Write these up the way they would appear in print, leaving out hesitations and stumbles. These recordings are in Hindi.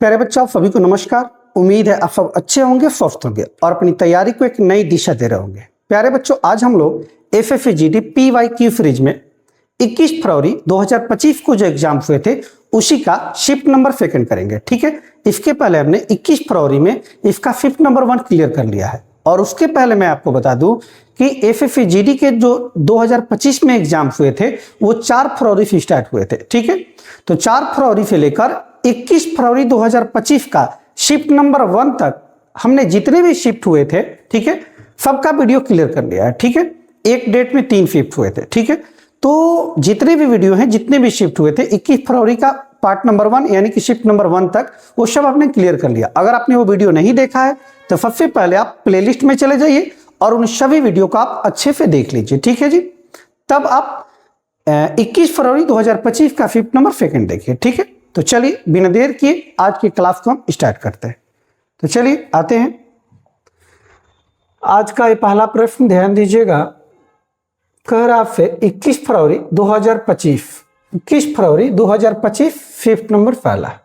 प्यारे बच्चों, आप सभी को नमस्कार। उम्मीद है आप सब अच्छे होंगे, स्वस्थ होंगे और अपनी तैयारी को एक नई दिशा दे रहे होंगे। प्यारे बच्चों, आज हम लोग FFAGD PYQ फ्रिज में 21 फरवरी 2025 को जो एग्जाम हुए थे उसी का शिफ्ट नंबर सेकंड करेंगे। ठीक है, इसके पहले हमने 21 फरवरी में इसका शिफ्ट नंबर 1 क्लियर कर लिया है। और उसके पहले मैं आपको बता दूं कि FFAGD के जो 2025 में एग्जाम हुए थे वो 4 फरवरी से स्टार्ट हुए थे। ठीक है, तो 4 फरवरी से लेकर 21 फरवरी 2025 का शिफ्ट नंबर 1 तक हमने जितने भी शिफ्ट हुए थे, ठीक है, सबका वीडियो क्लियर कर लिया है। ठीक है, एक डेट में 3 शिफ्ट हुए थे। ठीक है, तो जितने भी वीडियो हैं, जितने भी शिफ्ट हुए थे 21 फरवरी का पार्ट नंबर 1 यानी कि शिफ्ट नंबर 1 तक, वो सब आपने क्लियर कर लिया। अगर आपने वो वीडियो नहीं देखा है तो सबसे पहले आप प्लेलिस्ट में चले जाइए और उन सभी वीडियो को आप अच्छे से देख लीजिए। ठीक है जी, तब आप 21 फरवरी 2025 का शिफ्ट नंबर सेकंड देखिए। ठीक है, तो चलिए बिना देर किए आज की क्लास को हम स्टार्ट करते हैं। तो चलिए आते हैं आज का ये पहला प्रश्न, ध्यान दीजिएगा। कह रहा आपसे 21 फरवरी 2025 21 फरवरी 2025 शिफ्ट नंबर पहला,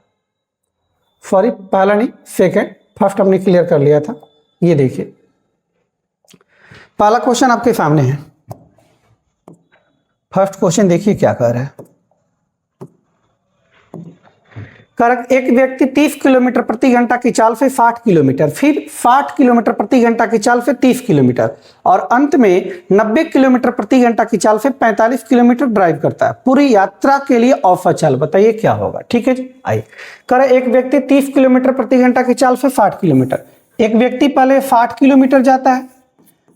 सॉरी पहला नहीं सेकंड, फर्स्ट हमने क्लियर कर लिया था। ये देखिए पहला क्वेश्चन आपके सामने है। फर्स्ट क्वेश्चन देखिए क्या कह रहा है। कारक एक व्यक्ति 30 किलोमीटर प्रति घंटा की चाल से 60 किलोमीटर, फिर 60 किलोमीटर प्रति घंटा की चाल से 30 किलोमीटर और अंत में 90 किलोमीटर प्रति घंटा की चाल से 45 किलोमीटर ड्राइव करता है। पूरी यात्रा के लिए औसत चाल बताइए क्या होगा। ठीक है जी, आइए। कारक एक व्यक्ति 30 किलोमीटर प्रति घंटा की चाल से 60 किलोमीटर, एक व्यक्ति पहले 60 किलोमीटर जाता है।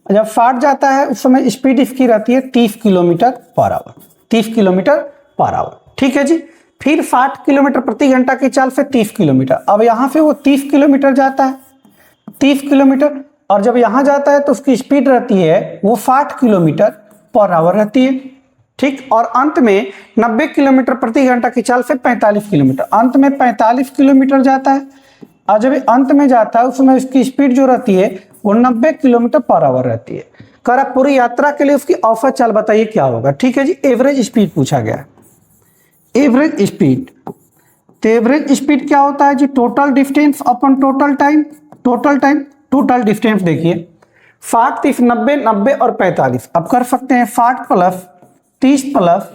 जब 60 जाता है उस समय स्पीड इसकी रहती है 30 kilometre per hour, 30 kilometre per hour. ठीक है जी, फिर 60 किलोमीटर प्रति घंटा की चाल से 30 किलोमीटर। अब यहां से वो 30 किलोमीटर जाता है, 30 किलोमीटर, और जब यहां जाता है तो उसकी स्पीड रहती है वो 60 किलोमीटर पर आवर रहती है। ठीक, और अंत में 90 किलोमीटर प्रति घंटा की चाल से 45 किलोमीटर, अंत में 45 किलोमीटर जाता है। और जब अंत में जाता है उसमें उसकी स्पीड जो रहती है वो 90 किलोमीटर पर आवर रहती है। कर पूरी यात्रा के लिए उसकी औसत चाल बताइए क्या होगा। ठीक है जी, एवरेज स्पीड पूछा गया है। एवरेज स्पीड, तो एवरेज स्पीड क्या होता है जी? Total distance upon total time. Total time, total distance देखिए 60 30 90 90 और 45। अब कर सकते हैं 60 प्लस 30 प्लस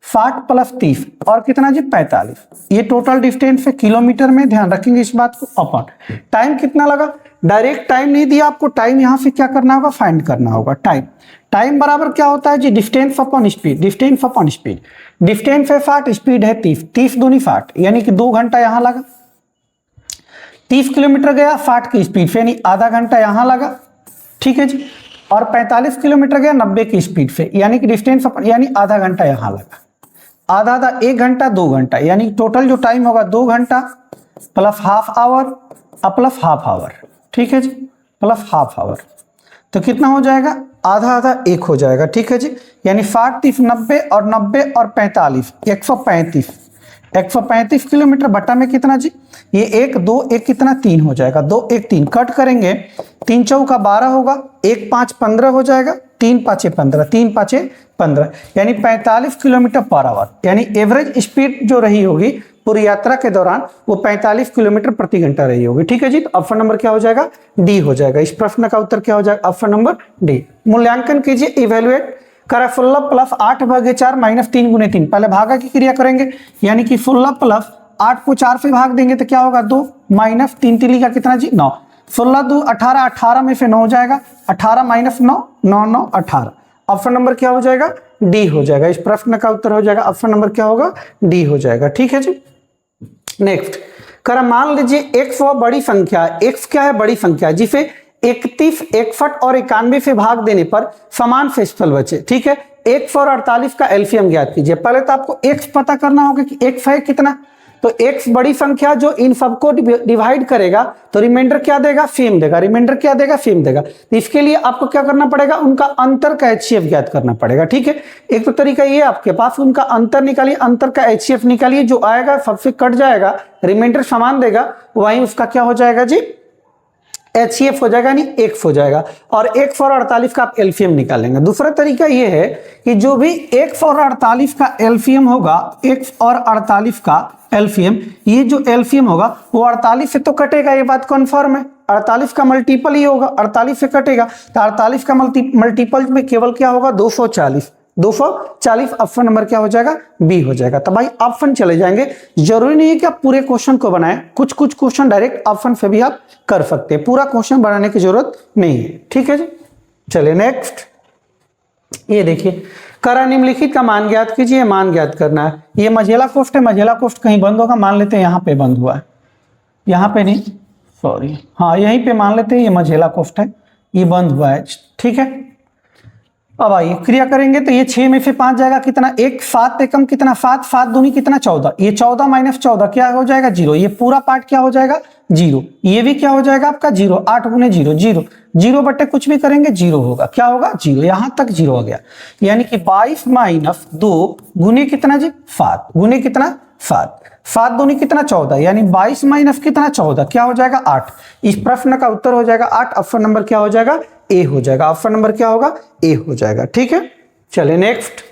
60 प्लस 30 और कितना जी? 45। ये टोटल डिस्टेंस है किलोमीटर में, ध्यान रखेंगे इस बात को। अपॉन टाइम कितना लगा, डायरेक्ट टाइम नहीं दिया आपको, टाइम यहां से क्या करना होगा? फाइंड करना होगा। टाइम बराबर क्या होता है जी? Distance upon speed. Distance upon speed, distance है 60, स्पीड है 30, 30 दूनी 60 यानी कि 2 घंटा यहां लगा। 30 किलोमीटर गया 60 की स्पीड से यानी आधा घंटा यहां लगा। ठीक है जी, और 45 किलोमीटर गया 90 की स्पीड से यानी कि डिस्टेंस यानी आधा घंटा यहां लगा। आधा आधा 1 घंटा 2 घंटा यानी टोटल जो टाइम होगा 2 घंटा plus half hour plus half hour. ठीक है जी, प्लस हाफ आवर, तो कितना हो जाएगा? आधा आधा 1 हो जाएगा। ठीक है जी, यानी 60 30 90 और 90 और 45 135, 135 किलोमीटर बटा में कितना जी? ये 1 2 1 कितना? 3 हो जाएगा। 2 1 3 कट करेंगे, 3 चौका 12 होगा, 1 5 15 हो जाएगा, 3 5 15, 3 5 15 यानी 45 किलोमीटर पर आवर। यानी एवरेज स्पीड जो रही होगी पूरी यात्रा के दौरान वो 45 किलोमीटर प्रति घंटा रही होगी। ठीक है जी, तो ऑप्शन नंबर क्या हो जाएगा? डी हो जाएगा। इस प्रश्न का उत्तर क्या हो जाएगा? Option number D. मूल्यांकन कीजिए, इवेल्युएट करा 16 प्लस 8 भागे 4 माइनस 3 गुने 3। पहले भागा की क्रिया करेंगे यानी कि 16 प्लस 8 को 4 से भाग देंगे तो क्या होगा? 2 माइनस 3 3 का कितना जी? 9। 16 2 18, 18 में से 9 हो जाएगा, 18 माइनस 9 9 9 18। ऑप्शन नंबर क्या हो जाएगा? डी हो जाएगा। इस प्रश्न का उत्तर हो जाएगा ऑप्शन नंबर क्या होगा? डी हो जाएगा। ठीक है जी, नेक्स्ट करा मान लीजिए x वो बड़ी संख्या, x क्या है? बड़ी संख्या, जिसे 31 61 और 91 से भाग देने पर समान शेषफल बचे। ठीक है, 1 और 48 का एलसीएम ज्ञात कीजिए। पहले तो आपको x पता करना होगा कि x है कितना, तो x बड़ी संख्या जो इन सबको डिवाइड करेगा तो रिमाइंडर क्या देगा? सेम देगा। रिमाइंडर क्या देगा? सेम देगा। तो इसके लिए आपको क्या करना पड़ेगा? उनका अंतर का HCF ज्ञात करना पड़ेगा। ठीक है, एक तो तरीका ये आपके पास, उनका अंतर निकालिए, अंतर का HCF निकालिए, जो आएगा सबसे कट जाएगा, रिमाइंडर समान देगा, वहीं उसका क्या हो जाएगा जी? HCF हो जाएगा, नहीं एक हो जाएगा, और 1 और 48 का आप एलसीएम निकालेंगे। दूसरा तरीका ये है कि जो भी 1 और 48 का एलसीएम होगा, 1 और 48 का एलसीएम, ये जो एलसीएम होगा वो 48 से तो कटेगा, ये बात कन्फर्म है। 48 का मल्टीपल ही होगा, 48 से कटेगा, तो 48 का मल्टीपल में केवल क्या होगा 240। 240 ऑप्शन नंबर क्या हो जाएगा, बी हो जाएगा। तो भाई ऑप्शन चले जाएंगे, जरूरी नहीं है कि आप पूरे क्वेश्चन को बनाएं, कुछ कुछ क्वेश्चन डायरेक्ट ऑप्शन से भी आप कर सकते हैं, पूरा क्वेश्चन बनाने की जरूरत नहीं है। ठीक है जी, चलिए नेक्स्ट। ये देखिए, करा निम्नलिखित का मान ज्ञात कीजिए, मान ज्ञात करना है। ये मझेला कोष्ठ है, मझेला कोष्ठ कहीं बंद होगा, मान लेते हैं यहाँ पे बंद हुआ है, यहाँ पे नहीं, सॉरी, हाँ यहीं पे मान लेते हैं ये मझेला कोष्ठ है, ये बंद हुआ है। ठीक है, अब आइए क्रिया करेंगे तो ये 6 में से 5 जाएगा, कितना 1, 7 एकम कितना 7, 7 दूनी कितना 14, ये 14 माइनस 14 क्या हो जाएगा 0, ये पूरा पार्ट क्या हो जाएगा 0, ये भी क्या हो जाएगा आपका 0, 8 गुने 0, 0, 0 बटे कुछ भी करेंगे 0 होगा, क्या होगा 0, यहां तक 0 हो गया, यानी कि 22 माइनस 2 गुने कितना जी 7, गुने कितना 7, 7 दूनी कितना 14, यानी 22 माइनस कितना 14 क्या हो जाएगा 8। इस प्रश्न का उत्तर हो जाएगा 8, ऑप्शन नंबर क्या हो जाएगा ए हो जाएगा, ऑप्शन नंबर क्या होगा ए हो जाएगा। ठीक है, चलिए नेक्स्ट।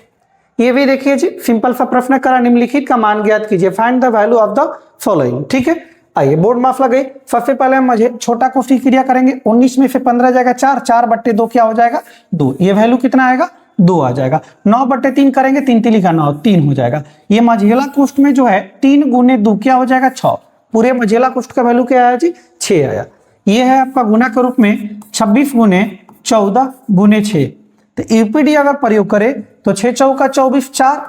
ये भी देखिए जी, सिंपल सा प्रश्न करा निम्नलिखित का मान ज्ञात कीजिए, find the value of the following. ठीक है, आइए बोर्ड माफ लगे। सबसे पहले हम मुझे छोटा कोष्ठ की क्रिया करेंगे, 19 में से 15 जाएगा 4, 4 बट्टे 2 क्या हो जाएगा 2, ये वैल्यू कितना आएगा 2 आ जाएगा। 9 बट्टे 3 करेंगे, 3 3 का 9, 3 हो जाएगा। ये मझेला कोष्ठ में जो है 3 गुने 2 क्या हो जाएगा 6, पूरे मझेला कोष्ठ का वैल्यू क्या आया जी 6 आया। ये है आपका गुना के रूप में 26 गुने 14 गुने 6, तो यूपीडी अगर प्रयोग करें तो 6 चौका 24, 4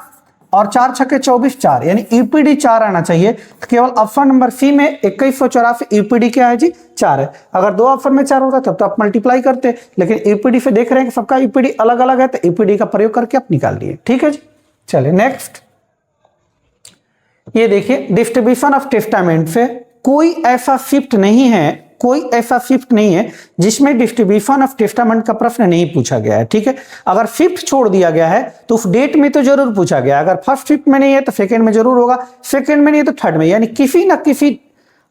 और 4 छक्के 24, 4, यानी यूपीडी 4 आना चाहिए। तो केवल ऑप्शन नंबर सी में 2184 यूपीडी क्या है जी 4 है। अगर 2 ऑप्शन में 4 होता तब तो आप मल्टीप्लाई करते, लेकिन यूपीडी से देख रहे हैं कि सबका यूपीडी अलग अलग है, तो यूपीडी का प्रयोग करके आप निकाल लिए। ठीक है जी, चलिए नेक्स्ट। ये देखिए, डिस्ट्रीब्यूशन ऑफ टेस्टामेंट से कोई ऐसा शिफ्ट नहीं है, कोई ऐसा शिफ्ट नहीं है जिसमें डिस्ट्रीब्यूशन ऑफ टेस्टामेंट का प्रश्न नहीं पूछा गया है। ठीक है, अगर शिफ्ट छोड़ दिया गया है तो उस डेट में तो जरूर पूछा गया, अगर फर्स्ट शिफ्ट में नहीं है तो सेकंड में जरूर होगा, सेकंड में नहीं है तो थर्ड में, यानी किसी ना किसी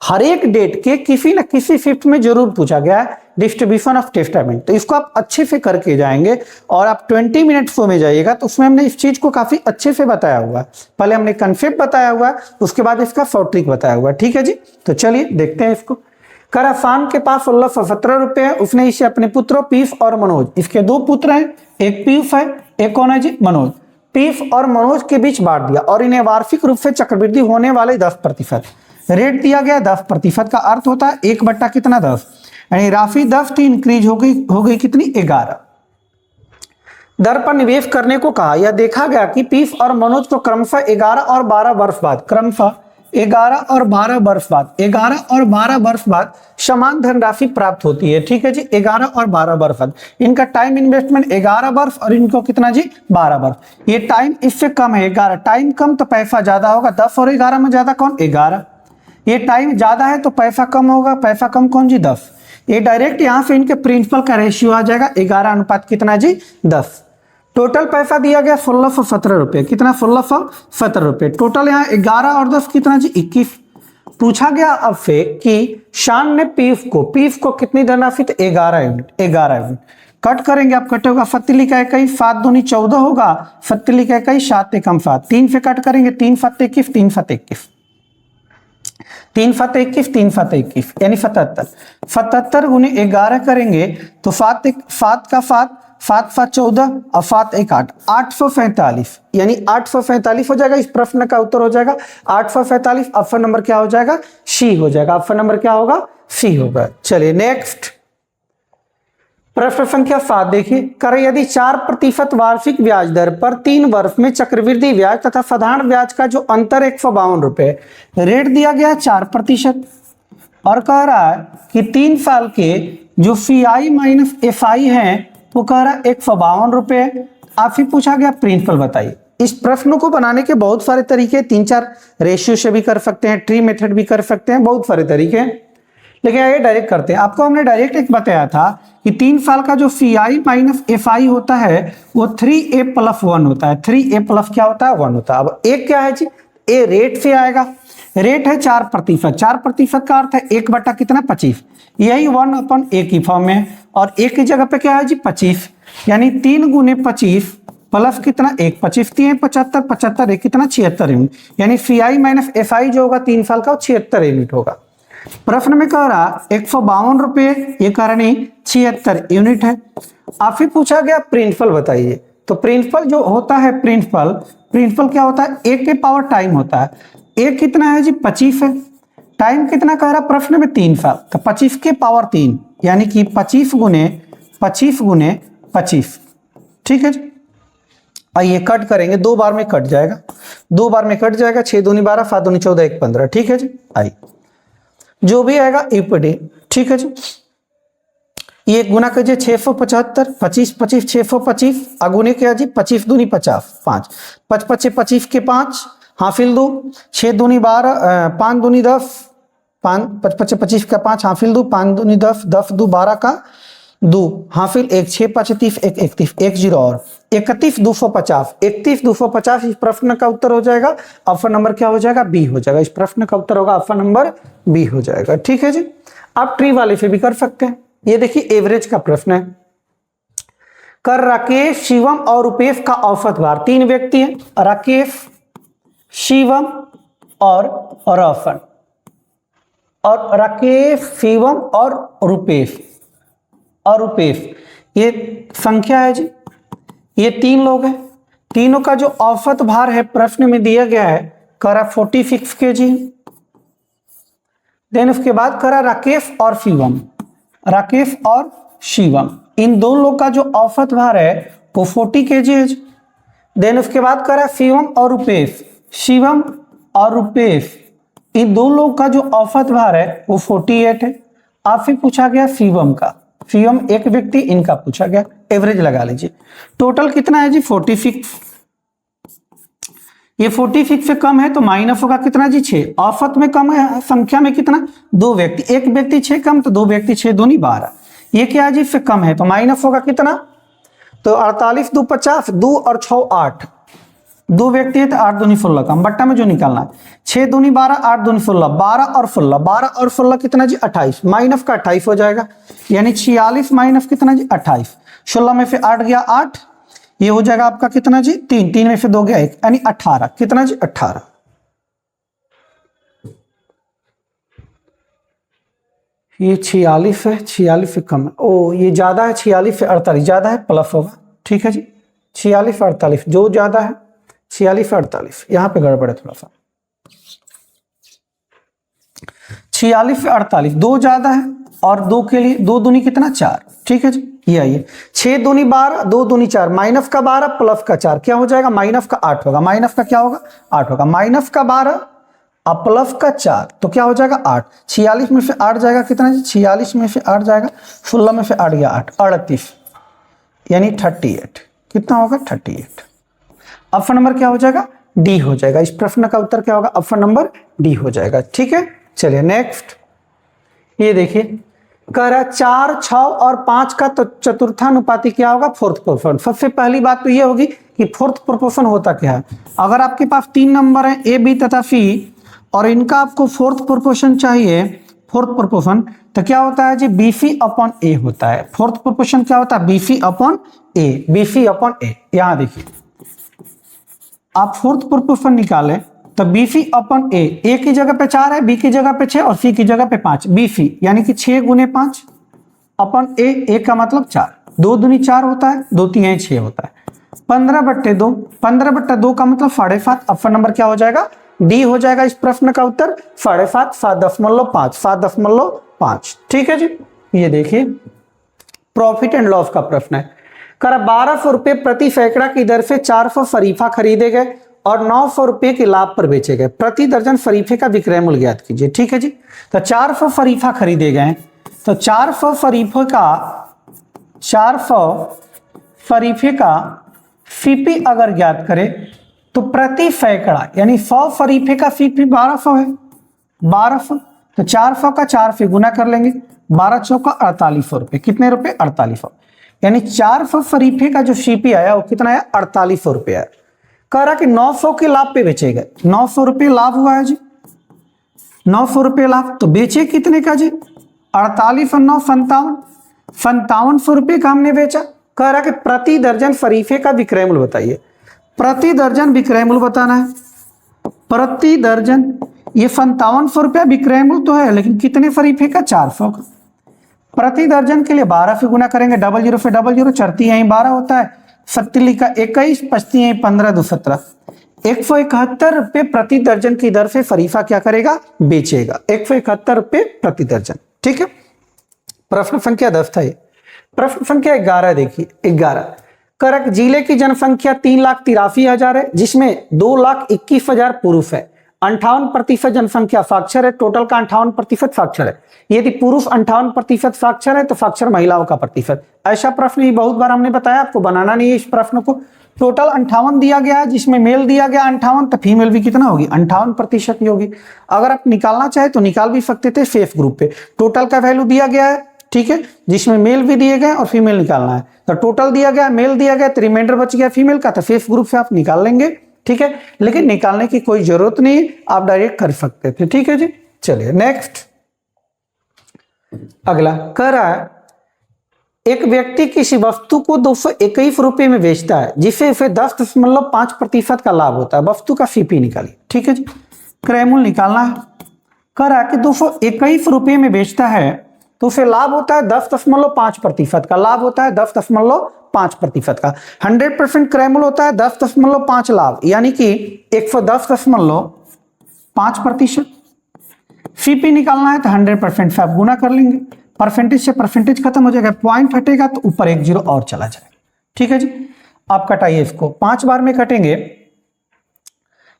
हर एक डेट के किसी ना किसी शिफ्ट में जरूर पूछा गया है डिस्ट्रीब्यूशन ऑफ टेस्टामेंट। तो इसको आप अच्छे से करके जाएंगे और आप 20 मिनट शो में जाइएगा तो उसमें हमने इस चीज को काफी अच्छे से बताया हुआ है। पहले हमने कंसेप्ट बताया हुआ है, उसके बाद इसका शॉर्ट ट्रिक बताया हुआ है। ठीक है जी, तो चलिए देखते हैं इसको। करासान के पास 1617 रुपए है, उसने इसे अपने पुत्रों पीयूष और मनोज, इसके 2 पुत्र हैं, एक पीयूष है एक कौन है जी मनोज, पीयूष और मनोज के बीच बांट दिया और इन्हें वार्षिक रूप से चक्रवृद्धि होने वाले 10% रेट दिया गया। 10% का अर्थ होता है 1 बट्टा कितना 10, यानी राशि 10 की इंक्रीज हो गई कितनी 11। दर पर निवेश करने को कहा, यह देखा गया कि पीयूष और मनोज को क्रमशः 11 और 12 वर्ष बाद, क्रमशः 11 और 12 वर्ष बाद, 11 और 12 वर्ष बाद समान धनराशि प्राप्त होती है। ठीक है जी, 11 और 12 वर्ष बाद इनका टाइम इन्वेस्टमेंट 11 वर्ष और इनको कितना जी 12 वर्ष। ये टाइम इससे कम है 11, टाइम कम तो पैसा ज्यादा होगा, 10 और 11 में ज्यादा कौन 11, ये टाइम ज्यादा है तो पैसा कम होगा, पैसा कम कौन जी 10। ये डायरेक्ट यहां से इनके प्रिंसिपल का रेशियो आ जाएगा 11 अनुपात कितना जी 10। टोटल पैसा दिया गया 1617 रुपए, कितना 1617 रुपए, टोटल यहाँ 11 और 10 कितना जी 21। पूछा गया अब से कि शान ने पीयूष को कितनी धनराशि, 11 यूनिट, 11 यूनिट। कट करेंगे आप, कट होगा फत्तीली का 21, 7 दूनी 14 होगा, फत्तीली का 21, 7 एकम 7, 3 से कट करेंगे, 3 7 21, 3 7 21, 3 7 21, 3 7 21, यानी 77, 77 गुने 11 करेंगे तो 7 का 7, 7 7 14 और 7 1 8, 845, यानी 845 हो जाएगा। इस प्रश्न का उत्तर हो जाएगा 845, ऑप्शन नंबर क्या हो जाएगा सी हो जाएगा, ऑप्शन नंबर क्या होगा सी होगा। चलिए नेक्स्ट, प्रश्न संख्या 7 देखिए, कर यदि 4% वार्षिक ब्याज दर पर 3 वर्ष में चक्रवृद्धि ब्याज तथा साधारण ब्याज का जो अंतर 152 रुपए, रेट दिया गया 4% और कह रहा है कि 3 साल के जो CI माइनस FI है वो कह रहा है 152 रुपए। आपसे पूछा गया प्रिंसिपल बताइए। इस प्रश्न को बनाने के बहुत सारे तरीके, 3-4 रेशियो से भी कर सकते हैं, ट्री मेथड भी कर सकते हैं, बहुत सारे तरीके हैं, लेकिन ये डायरेक्ट करते हैं। आपको हमने डायरेक्ट एक बताया था कि 3 साल का जो CI माइनस FI होता है वो 3A+1 होता है, 3A+ क्या होता है 1 होता है। अब एक क्या है जी, ए रेट से आएगा, रेट है 4%। 4% का अर्थ है 1 बटा कितना 25, यही 1/a की फॉर्म में है। और a की जगह पे क्या है जी 25, यानी 3 गुने 25 प्लस कितना 1, 25 3 75, 75 1 कितना 76 यूनिट, यानी FI माइनस FI जो होगा 3 साल का वो 76 यूनिट होगा। प्रश्न में कह रहा 152 रुपये, ये कह रहा नहीं 76 यूनिट है। आपसे पूछा गया प्रिंसिपल बताइए, तो प्रिंसिपल जो होता है प्रिंसिपल क्या होता है, a के पावर टाइम होता है। a कितना है जी 25 है, टाइम कितना कह रहा प्रश्न में 3 साल, तो 25 के पावर 3 यानी कि 25 गुने 25, ठीक है जी। आइए कट करेंगे, 2 बार में कट जाएगा, 2 बार में कट जाएगा, 6 दूनी 12, 7 दूनी 14, 1 15, ठीक है जी। आइए जो भी आएगा ईपडी, ठीक है जी। ये गुना कीजिए 675, 25 25 625, अगुने क्या जी 25 दूनी 50, 5 5 5 25 के 5, हाफिल 2, 6 दूनी 12, 5 दूनी 10, 5 5 25 का 5 हाफिल 2, 5 दूनी 10, 10 2 12 का 2 हाफिल 1, 6 5 30 1 31, 1 0 और 31 250, 31 250 इस प्रश्न का उत्तर हो जाएगा। ऑप्शन नंबर क्या हो जाएगा बी हो जाएगा। इस प्रश्न का उत्तर होगा ऑप्शन नंबर बी हो जाएगा, ठीक है जी। आप ट्री वाले से भी कर सकते हैं। ये देखिए एवरेज का प्रश्न है। कर राकेश शिवम और रुपेश का औसत भार, 3 व्यक्ति हैं, राकेश शिवम और रोशन, और राकेश शिवम और रुपेश ये संख्या है जी, ये 3 लोग हैं। तीनों का जो औसत भार है प्रश्न में दिया गया है, करा 46 kg। देन उसके बाद करा राकेश और शिवम, इन दोनों लोग का जो औसत भार है वो 40 kg है। देन उसके बाद करा शिवम और रुपेश, इन दोनों लोग का जो औसत भार है वो 48 है। आपसे पूछा गया शिवम का, शिवम एक व्यक्ति, इनका पूछा गया, एवरेज लगा लीजिए। टोटल कितना है जी 46, ये 46 से कम है तो माइनस होगा कितना जी 6। औसत में कम है, संख्या में कितना 2 व्यक्ति, एक व्यक्ति 6 कम तो 2 व्यक्ति 6 दूनी 12, ये क्या है जी इससे कम है तो माइनस होगा कितना, तो 48 2 50, 2 और 6 8, 2 व्यक्ति है तो 8 दूनी 16 कम, बट्टा में जो निकालना है 6 दूनी 12, 8 दूनी 16, 12 और 16 कितना जी 28, माइनस का 28 हो जाएगा, यानी 46 माइनस कितना जी 28, 16 में से 8 गया 8, ये हो जाएगा आपका कितना जी 3, 3 में से 2 गया 1, यानी 18, कितना जी 18। ये 46 है, 46 से कम है, ओ ये ज्यादा है, 46 से 48 ज्यादा है, प्लस होगा, ठीक है जी। 46 48 जो ज्यादा है 46 48, यहां पे गड़बड़ है थोड़ा सा, 46 48 2 ज्यादा है और 2 के लिए 2 दूनी कितना 4, ठीक है जी। ये आइए 6 दूनी 12, 2 दूनी 4, माइनस का 12 प्लस का 4 क्या हो जाएगा, माइनस का 8 होगा, माइनस का क्या होगा 8 होगा, माइनस का 12 और प्लस का 4 तो क्या हो जाएगा 8, 46 में से 8 जाएगा कितना जी 46 में से 8 जाएगा, 16 में से 8 गया 8, 38 यानी 38, कितना होगा 38। ऑप्शन नंबर क्या हो जाएगा डी हो जाएगा। इस प्रश्न का उत्तर क्या होगा, ऑप्शन नंबर डी हो जाएगा, ठीक है। चलिए नेक्स्ट, ये देखिए करा 4 6 और 5 का तो चतुर्थानुपाती क्या होगा, फोर्थ प्रोपोर्शन। सबसे पहली बात तो ये होगी कि फोर्थ प्रोपोर्शन होता क्या है। अगर आपके पास 3 नंबर है ए बी तथा सी और इनका आपको फोर्थ प्रोपोर्शन चाहिए, फोर्थ प्रोपोर्शन तो क्या होता है जी BC अपॉन ए होता है। फोर्थ प्रोपोर्शन क्या होता है BC अपॉन ए। यहां देखिए आप फोर्थ प्रोपोर्शन निकालें तो BC अपॉन ए की जगह पे 4 है, बी की जगह पे 6 और सी की जगह पे 5, BC यानी कि 6 गुने 5 अपॉन ए का मतलब 4, 2 दूनी 4 होता है, 2 3 6 होता है, 15/2, 15/2 का मतलब 7.5। ऑप्शन नंबर क्या हो जाएगा डी हो जाएगा। इस प्रश्न का उत्तर 7.5, 7.5, ठीक है जी। ये देखिए प्रॉफिट एंड लॉस का प्रश्न है। करा 1200 रुपए प्रति सैकड़ा की दर से 400 शरीफा खरीदे गए और 900 रुपए के लाभ पर बेचे गए, प्रति दर्जन शरीफे का विक्रय मूल्य ज्ञात कीजिए, ठीक है जी। तो 400 शरीफा खरीदे गए तो 400 शरीफे का सीपी अगर ज्ञात करें तो प्रति सैकड़ा यानी 100 शरीफे का सीपी 1200 है, 1200 तो 400 का 4 से गुना कर लेंगे, 12 चौका 4800 रुपए, कितने रुपए 4800, यानी 400 शरीफे का जो सीपी आया वो कितना आया 4800 रुपए आया। कह रहा कि 900 के लाभ पे बेचे गए, 900 रुपए लाभ हुआ है जी, ₹900 लाभ, तो बेचे कितने का जी? 48 और 9 57, 5700 रुपये का हमने बेचा। कह रहा कि प्रति दर्जन फरीफे का विक्रय मूल्य बताइए। प्रति दर्जन विक्रय मूल्य बताना है। प्रति दर्जन, ये 5700 रुपया विक्रय मूल्य तो है, लेकिन कितने फरीफे का? 400 का। प्रति दर्जन के लिए 12 से गुना करेंगे, 00 से 00, चरती यहीं 12 होता है, 7 का 21, पचती यहीं 15 2 17, 171 रुपये प्रति दर्जन की दर से फरीफा क्या करेगा? बेचेगा। 171 रुपये प्रति दर्जन। ठीक है, प्रश्न संख्या 10 था ये। प्रश्न संख्या 11 देखिए, 11। करक जिले की जनसंख्या 3,83,000 है, जिसमें 2,21,000 पुरुष है। 58% जनसंख्या साक्षर है, टोटल का 58% साक्षर है। यदि पुरुष 58% साक्षर है तो साक्षर महिलाओं का प्रतिशत। ऐसा प्रश्न ही बहुत बार हमने बताया, आपको बनाना नहीं है इस प्रश्न को। टोटल 58 दिया गया है, जिसमें मेल दिया गया 58, तो फीमेल भी कितना होगी? 58% ही होगी। अगर आप निकालना चाहे तो निकाल भी सकते थे सेफ ग्रुप पे। टोटल का वैल्यू दिया गया है, ठीक है, जिसमें मेल भी दिए गए और फीमेल निकालना है। तो टोटल दिया गया, मेल दिया गया, तो रिमाइंडर बच गया फीमेल का, तो सेफ ग्रुप से आप निकाल लेंगे। ठीक है, लेकिन निकालने की कोई जरूरत नहीं, आप डायरेक्ट कर सकते थे। ठीक है जी, चलिए नेक्स्ट। अगला कह रहा है एक व्यक्ति किसी वस्तु को 221 रुपये में बेचता है, जिससे उसे 10.5% का लाभ होता है। वस्तु का सीपी निकालिए। ठीक है जी, क्रय मूल्य निकालना है। कह रहा है कि 221 रुपये में बेचता है तो उसे लाभ होता है 10.5% का। लाभ होता है 10.5% का। 100% क्रय मूल्य होता है 10.5 लाभ, यानी कि 110.5%। सीपी निकालना है तो 100% से आप गुना कर लेंगे। परसेंटेज से परसेंटेज खत्म हो जाएगा, पॉइंट हटेगा तो ऊपर 1 0 और चला जाएगा। ठीक है जी, आप कटाइए इसको, 5 बार में कटेंगे।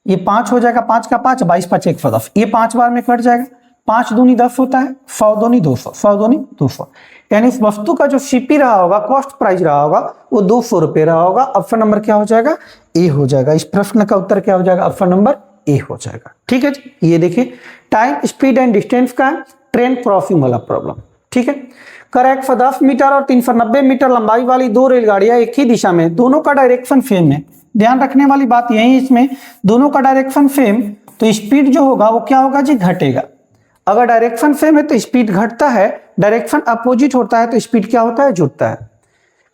ये 5 हो जाएगा, 5 का 5, 22 5 110। ये 5 बार में कट जाएगा। 5 दूनी 10 होता है, 100 दूनी 200, 100 दूनी 200। यानी इस वस्तु का जो सीपी रहा होगा, कॉस्ट प्राइस रहा होगा, वो 200 रुपये रहा होगा। ऑप्शन नंबर क्या हो जाएगा? ए हो जाएगा। इस प्रश्न का उत्तर क्या हो जाएगा? ऑप्शन नंबर ए हो जाएगा। ठीक है जी, ये देखिए टाइम, स्पीड एंड डिस्टेंस का ट्रेन क्रॉसिंग वाला प्रॉब्लम। ठीक है, कर 110 मीटर और 390 मीटर लंबाई वाली 2 रेलगाड़ियां एक ही दिशा में, दोनों का डायरेक्शन सेम है। ध्यान रखने वाली बात यही इसमें, दोनों का डायरेक्शन सेम, तो स्पीड जो होगा वो क्या होगा जी? घटेगा। अगर डायरेक्शन सेम है तो स्पीड घटता है, डायरेक्शन अपोजिट होता है तो स्पीड क्या होता है? जुड़ता है।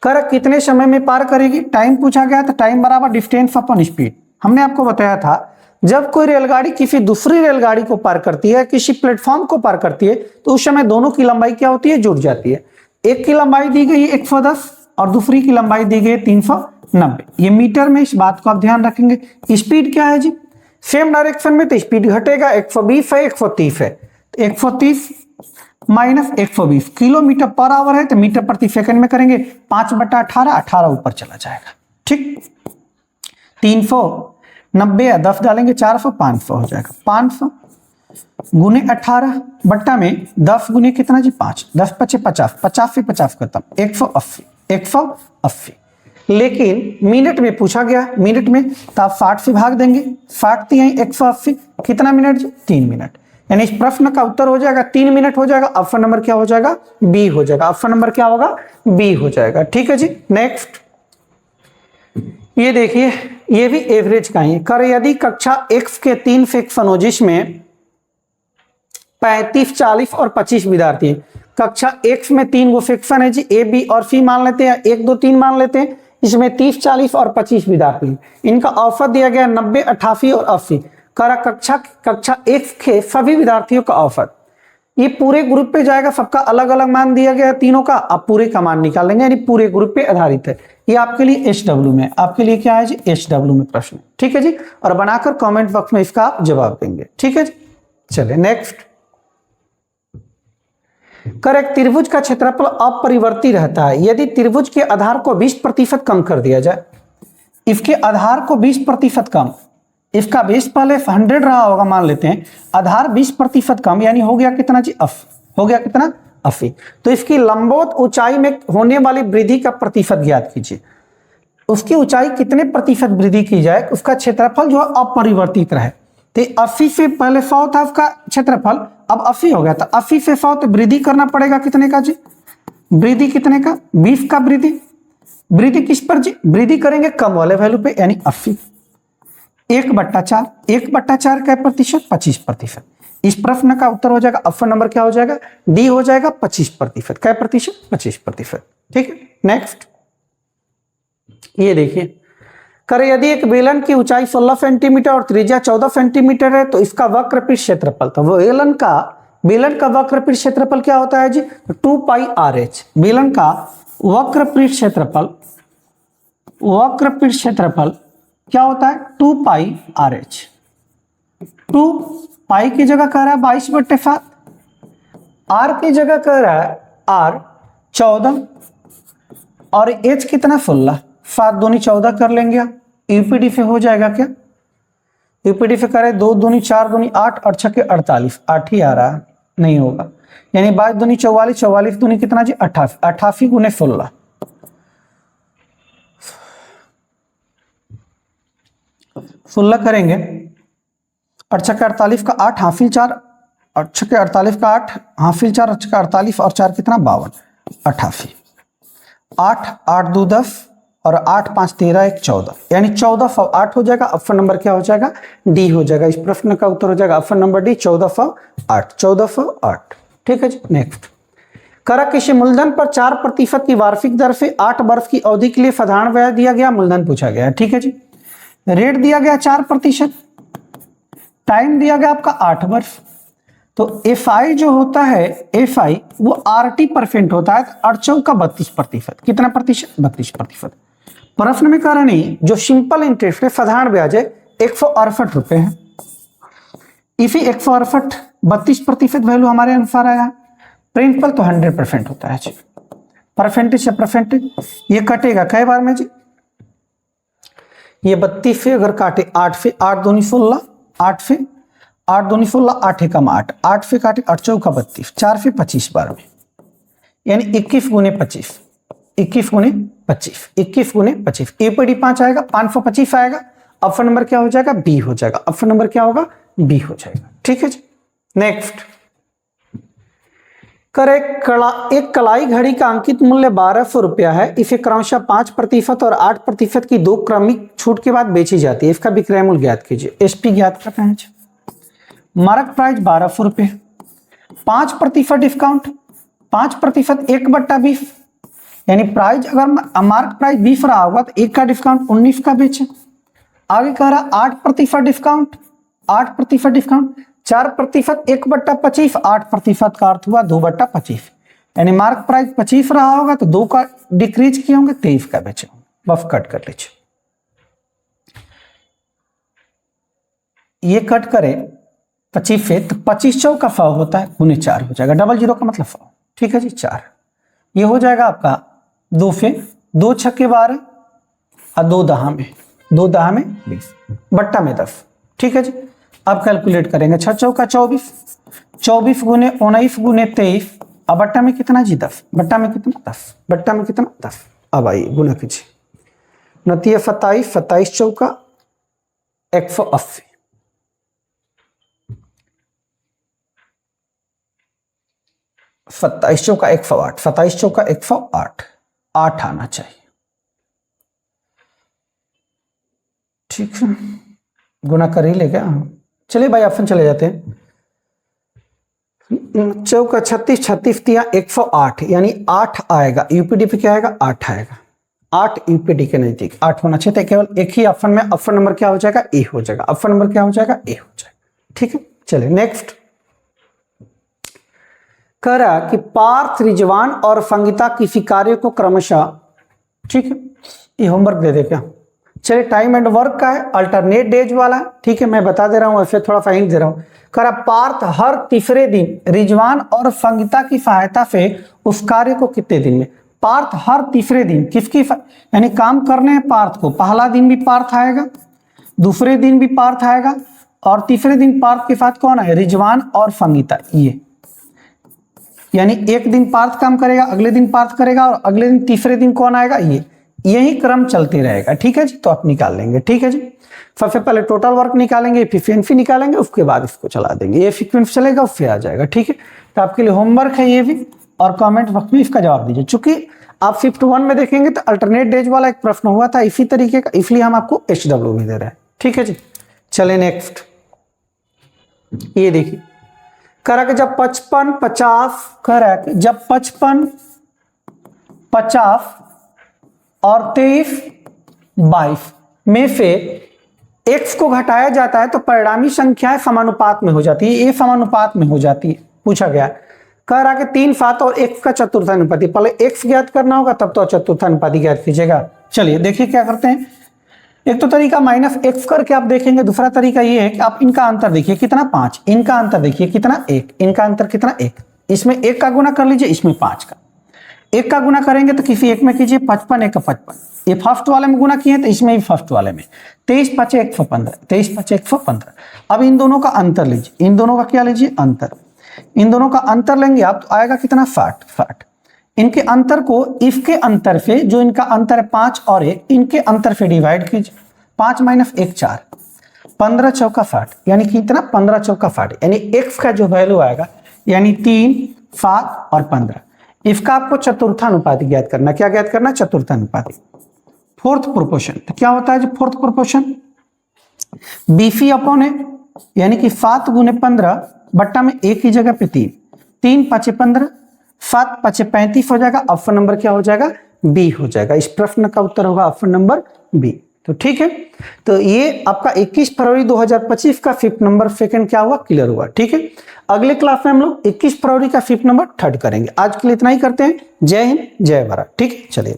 कर कितने समय में पार करेगी? टाइम पूछा गया तो टाइम बराबर डिस्टेंस अपॉन स्पीड। हमने आपको बताया था जब कोई रेलगाड़ी किसी दूसरी रेलगाड़ी को पार करती है, किसी प्लेटफॉर्म को पार करती है, तो उस समय दोनों की लंबाई क्या होती है? जुड़ जाती है। एक की लंबाई दी गई 110 और दूसरी की लंबाई दी गई 390। ये मीटर में, इस बात को आप ध्यान रखेंगे। स्पीड क्या है जी? सेम डायरेक्शन में तो स्पीड घटेगा। 120 है, 130 है, 130 माइनस 120 किलोमीटर पर आवर है, तो मीटर प्रति सेकंड में करेंगे 5/18, 18 ऊपर चला जाएगा। ठीक, 390 10 डालेंगे 400, 500 हो जाएगा। 500 गुने 18 बट्टा में 10 गुने कितना जी? 5, 10 × 5 50, 50 से 50 खत्म, 180, 180। लेकिन मिनट में पूछा गया, मिनट में तो आप 60 से भाग देंगे, 60 यहीं 180, कितना मिनट जी? 3 मिनट। यानी इस प्रश्न का उत्तर हो जाएगा 3 मिनट हो जाएगा। ऑप्शन नंबर क्या हो जाएगा? बी हो जाएगा। ऑप्शन नंबर क्या होगा? बी हो जाएगा। ठीक है जी, नेक्स्ट। ये देखिए, ये भी एवरेज का ही कर। यदि कक्षा X के 3 सेक्शन हो, जिसमें 35, 40 और 25 विद्यार्थी हैं। कक्षा X में 3 गो सेक्शन है जी, A, B और C मान लेते हैं, 1 2 3 मान लेते हैं। इसमें 30, 40 और 25 विद्यार्थी हैं। इनका औसत दिया गया 90, 88 और 80। करा कक्षा X के सभी विद्यार्थियों का औसत, ये पूरे ग्रुप पे जाएगा, सबका अलग अलग मान दिया गया तीनों का, आप पूरे का मान निकाल लेंगे, यानी पूरे ग्रुप पे आधारित है। ये आपके लिए SW में, आपके लिए क्या है जी? SW में प्रश्न। ठीक है जी, और बनाकर कमेंट बॉक्स में इसका आप जवाब देंगे। ठीक है जी, चलिए नेक्स्ट। कर एक त्रिभुज का क्षेत्रफल अपरिवर्ती रहता है यदि त्रिभुज के आधार को 20% कम कर दिया जाए। इसके आधार को 20% कम, इसका बेस पहले 100 रहा होगा मान लेते हैं, आधार 20% कम, यानी हो गया कितना जी? 80। हो गया कितना? 80। तो इसकी लंबवत ऊंचाई में होने वाली वृद्धि का प्रतिशत ज्ञात कीजिए। उसकी ऊंचाई कितने प्रतिशत वृद्धि की जाए, उसका क्षेत्रफल जो है अपरिवर्तित रहे। तो 80 से पहले 100 था उसका क्षेत्रफल, अब 80 हो गया, तो 80 से 100 तो वृद्धि करना पड़ेगा कितने का जी? वृद्धि कितने का? 20 का वृद्धि। वृद्धि किस पर जी? वृद्धि करेंगे कम वाले वैल्यू पे, यानी 80। 1/4, 1/4 का प्रतिशत? 25%। इस प्रश्न का उत्तर हो जाएगा ऑप्शन नंबर क्या हो जाएगा, डी हो जाएगा 25%। क्या प्रतिशत? 25%। ठीक है, नेक्स्ट ये देखिए, करे यदि एक बेलन की ऊंचाई 16 सेंटीमीटर और त्रिज्या 14 सेंटीमीटर है तो इसका वक्रपीठ क्षेत्रफल, तो बेलन का वक्रपीठ क्षेत्रफल क्या होता है जी, 2 पाई RH। बेलन का वक्रपीठ क्षेत्रफल क्या होता है, 2 पाई RH। 2 पाई की जगह कह रहा है 22/7, R की जगह कह रहा है R 14 और H कितना 16, 7 दूनी 14 कर लेंगे, यूपीडी से हो जाएगा क्या, यूपीडी से करें 2 दूनी 4 दूनी 8 और 6 के 48, 8 ही आ रहा है, नहीं होगा, यानी 22 दूनी 44, 44 दूनी कितना जी 88, 88 गुने 16, 16 करेंगे, 8 6 के 48 का 8 हाफिल 4 और 6 के 48 का 8 हाफिल 4 और 6 के 48 और 4 कितना 52, 88, 8 8 2 10 और 8 5 13 1 14, यानी 1408 हो जाएगा। ऑप्शन नंबर क्या हो जाएगा, डी हो जाएगा। इस प्रश्न का उत्तर हो जाएगा ऑप्शन नंबर डी, 1408, 1408। ठीक है जी, नेक्स्ट, करा किसी मूलधन पर 4% की वार्षिक दर से 8 वर्ष की अवधि के लिए साधारण ब्याज दिया गया, मूलधन पूछा गया। ठीक है जी, रेट दिया गया 4%, टाइम दिया गया आपका 8 वर्ष, तो FI जो होता है, FI वो RT% होता है, 8 का 32%, कितना प्रतिशत, 32%। प्रश्न में कह रहे नहीं, जो सिंपल इंटरेस्ट है साधारण ब्याज है 168 रुपए है, इसी 168 32% वैल्यू हमारे अनुसार आया। प्रिंसिपल तो 100% होता है जी, परसेंटेज से परसेंटेज ये कटेगा कई बार में जी, ये 32 से अगर काटे 8 से, 8 दूनी 16, 8 से 8 दूनी 16, 8 एकम 8, 8 से काटे 8 चौका 32, 4 से 25 बार में, यानी 21 गुने 25, 21 गुने 25, 21 गुने 25, ईपीडी 5 आएगा, 525 आएगा। ऑप्शन नंबर क्या हो जाएगा, बी हो जाएगा। ऑप्शन नंबर क्या होगा, बी हो जाएगा। ठीक है जी, नेक्स्ट, कर एक कलाई घड़ी का अंकित मूल्य 1200 रुपया है, इसे क्रमशः 5% और 8% की 2 क्रमिक छूट के बाद बेची जाती है, इसका विक्रय मूल्य ज्ञात कीजिए। एसपी ज्ञात करना है, मार्क प्राइस 1200 रुपये, 5% डिस्काउंट, 5% 1/20, यानी प्राइस अगर मार्क प्राइस 20 रहा होगा तो 1 का डिस्काउंट 19 का बेचे। आगे कह रहा 8% डिस्काउंट, 8% डिस्काउंट, 4% 1/25, 8% का अर्थ हुआ 2/25, यानी मार्क प्राइस 25 रहा होगा तो 2 का डिक्रीज किए होंगे, 23 का बेचे होंगे। बस कट कर लीजिए, ये कट करें 25 से तो 25 चौका 100 होता है, गुने 4 हो जाएगा, 00 का मतलब 100। ठीक है जी, 4 ये हो जाएगा आपका 2 से, 2 छक्के 12 और 2 दहा में, 2 दहा में 20, बट्टा में 10। ठीक है जी, अब कैलकुलेट करेंगे, 6 चौका 24, 24 गुने 19 गुने 23, अब बट्टा में कितना जी 10, बट्टा में कितना 10, बट्टा में कितना 10। अब आइए गुना कीजिए, 29 27, 27 चौका 180, 27 चौका 108, 27 चौका 108, 8 आना चाहिए। ठीक है, गुना कर ही लेगा। चलिए भाई ऑप्शन चले जाते हैं, चौका 36, 36 तिया 108, यानी 8 आएगा, यूपीडी पे क्या आएगा, 8 आएगा, 8 यूपीडी के नजदीक 8 होना चाहिए, केवल एक ही ऑप्शन में, ऑप्शन नंबर क्या हो जाएगा, ए हो जाएगा। ऑप्शन नंबर क्या हो जाएगा, ए हो जाएगा। ठीक है, चलिए नेक्स्ट, कह रहा कि पार्थ, रिजवान और संगीता किसी कार्य को क्रमशः, ठीक है, ये होमवर्क दे दे क्या। चलिए टाइम एंड वर्क का है, अल्टरनेट डेज वाला है। ठीक है, मैं बता दे रहा हूं, ऐसे थोड़ा सा हिंट दे रहा हूं। कह रहा पार्थ हर तीसरे दिन रिजवान और संगीता की सहायता से उस कार्य को कितने दिन में, पार्थ हर तीसरे दिन किसकी, यानी काम करने हैं पार्थ को, पहला दिन भी पार्थ आएगा, दूसरे दिन भी पार्थ आएगा और तीसरे दिन पार्थ के साथ कौन है, रिजवान और संगीता। ये यानी एक दिन पार्थ काम करेगा, अगले दिन पार्थ करेगा और अगले दिन तीसरे दिन कौन आएगा, ये, यही क्रम चलते रहेगा। ठीक है जी, तो आप निकाल लेंगे। ठीक है जी, सबसे पहले टोटल वर्क निकालेंगे, एफिशिएंसी निकालेंगे, उसके बाद इसको चला देंगे, ये सीक्वेंस चलेगा, उससे आ जाएगा। ठीक है, तो आपके लिए होमवर्क है ये भी, और कमेंट बॉक्स में इसका जवाब दीजिए। चूंकि आप शिफ्ट 1 में देखेंगे तो अल्टरनेट डेज वाला एक प्रश्न हुआ था इसी तरीके का, इसलिए हम आपको HW भी दे रहे हैं। ठीक है जी, चले नेक्स्ट, ये देखिए, करेक्ट। जब 55 50 करेक्ट, जब 55 50 और 23 22 में से x को घटाया जाता है तो परिणामी संख्याएं समानुपात में हो जाती है, ये समानुपात में हो जाती है। पूछा गया कह रहा कि 3 7 और x का चतुर्थानुपाती, पहले x ज्ञात करना होगा तब तो चतुर्थानुपाती ज्ञात कीजिएगा। चलिए देखिए क्या करते हैं। एक तो तरीका -x करके आप देखेंगे, दूसरा तरीका ये है कि आप इनका अंतर देखिए कितना 5, इनका अंतर देखिए कितना 1, इनका अंतर कितना 1, इसमें 1 का गुना कर लीजिए, इसमें 5 का। 1 का गुना करेंगे तो किसी एक में कीजिए 55 1 का 55, ये फर्स्ट वाले में गुना किए तो इसमें भी फर्स्ट वाले में 23 5 115, 23 5 115। अब इन दोनों का अंतर लीजिए, इन दोनों का क्या लीजिए अंतर, इन दोनों का अंतर लेंगे आप तो आएगा कितना 60। इनके अंतर को इसके अंतर से, जो इनका अंतर है 5 और 1, इनके अंतर से डिवाइड कीजिए। 5 - 1 4, 15 चौका 60, यानी कितना 15 चौका 60, यानी x का जो वैल्यू आएगा यानी 3 7 और 15। इसका आपको चतुर्थानुपाती ज्ञात करना, क्या ज्ञात करना चतुर्थानुपाती, फोर्थ प्रोपोर्शन। तो क्या होता है जो फोर्थ प्रोपोर्शन, BC अपॉन है, यानी कि 7 × 15 बट्टा में 1 की जगह पे 3, 3 5 15, 7 5 35 हो जाएगा। ऑप्शन नंबर क्या हो जाएगा बी हो जाएगा। इस प्रश्न का उत्तर होगा ऑप्शन नंबर बी। तो ठीक है, तो ये आपका 21 फरवरी 2025 का 5th नंबर सेकंड क्या हुआ क्लियर हुआ। ठीक है, अगले क्लास में हम लोग 21 फरवरी का 5th नंबर थर्ड करेंगे। आज के लिए इतना ही करते हैं। जय हिंद जय भारत। ठीक है, चलिए।